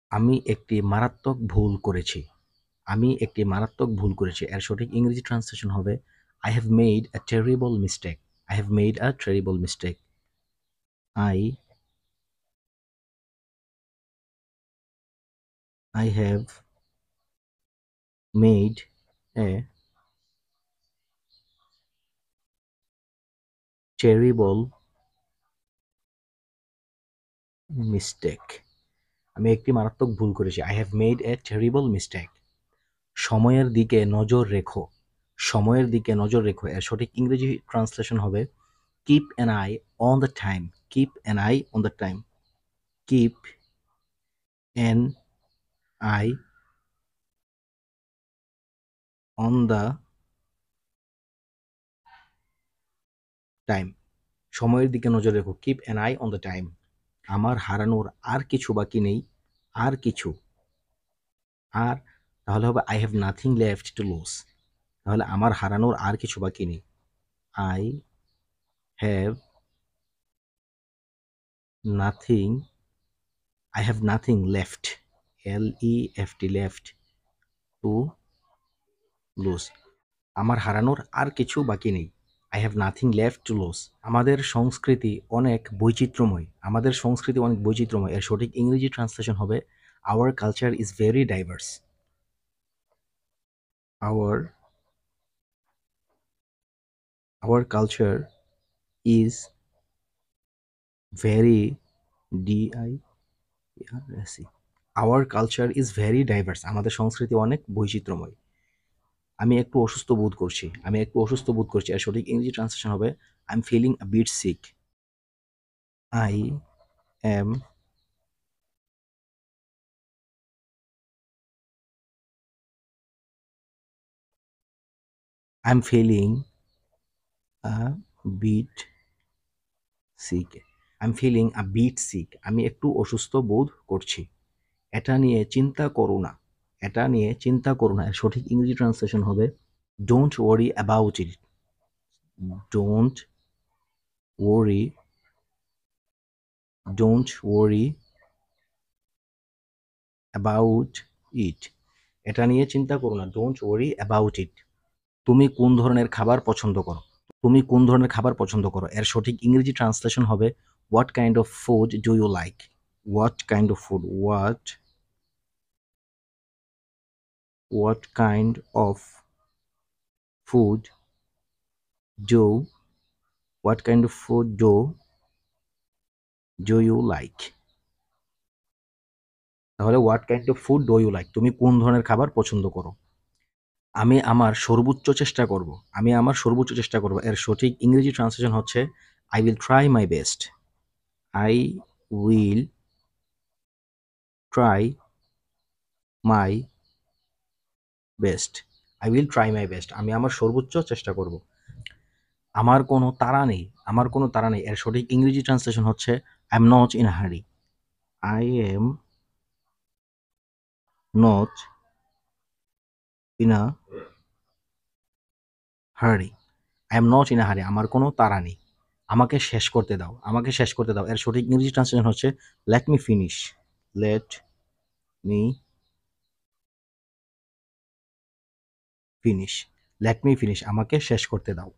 আমি একটি মারাত্মক ভুল করেছি। আমি একটি মারাত্মক ভুল করেছি। এর সঠিক ইংরেজি ট্রান্সলেশন হবে I have made a terrible mistake. I have made a terrible mistake. I have made a terrible mistake. আমি একটি মারাত্মক ভুল করেছি। I have made a terrible mistake. সময়ের দিকে নজর রেখো। সময়ের দিকে নজর রেখো। এর সঠিক ইংরেজি ট্রান্সলেশন হবে keep an eye on the time. Keep an eye on the time. Keep an eye on the time. সময়ের দিকে নজর রেখো। Keep an eye on the time. আমার হারানোর আর কিছু বাকি নেই। আর কিছু। আর তাহলে হবে I have nothing left to lose. তাহলে আমার হারানোর আর কিছু বাকি নেই। I have nothing. I have nothing left. L-E-F-T left to lose. আমার হারানোর আর কিছু বাকি নেই। I have nothing left to lose. আমাদের সংস্কৃতি অনেক বৈচিত্র্যময়। আমাদের সংস্কৃতি অনেক বৈচিত্র্যময়। এর সঠিক ইংরেজি ট্রান্সলেশন হবে Our culture is very diverse. Our culture is very diverse. Our culture is very diverse. আমাদের সংস্কৃতি অনেক বৈচিত্র্যময়। আমি একটু অসুস্থ বোধ করছি। এর সঠিক ইংরেজি ট্রান্সলেশন হবে I'm feeling a bit sick. I am feeling a bit sick. I'm feeling a bit sick. আমি একটু অসুস্থ বোধ করছি। এটা নিয়ে চিন্তা করো না। এর সঠিক ইংরেজি ট্রান্সলেশন হবে Don't worry about it. Don't worry. Don't worry about it. এটা নিয়ে চিন্তা করো না। Don't worry about it. তুমি কোন ধরনের খাবার পছন্দ করো? এর সঠিক ইংরেজি ট্রান্সলেশন হবে What kind of food do you like? What kind of food? What kind of food do What kind of food do you like? তাহলে What kind of food do you like? তুমি কোন ধরনের খাবার পছন্দ করো? আমি আমার সর্বোচ্চ চেষ্টা করব। এর সঠিক ইংরেজি ট্রান্সলেশন হচ্ছে I will try my best. I will try my best. I will try my best. আমি আমার সর্বোচ্চ চেষ্টা করব। আমার কোনো তাড়া নেই। এর সঠিক ইংরেজি ট্রান্সলেশন হচ্ছে I am not in a hurry. I am not in a hurry. I am not in a hurry. আমার কোনো তাড়া নেই। আমাকে শেষ করতে দাও। এর সঠিক ইংরেজি ট্রান্সলেশন হচ্ছে Let me finish. Let me finish. Let me finish. আমাকে শেষ করতে দাও।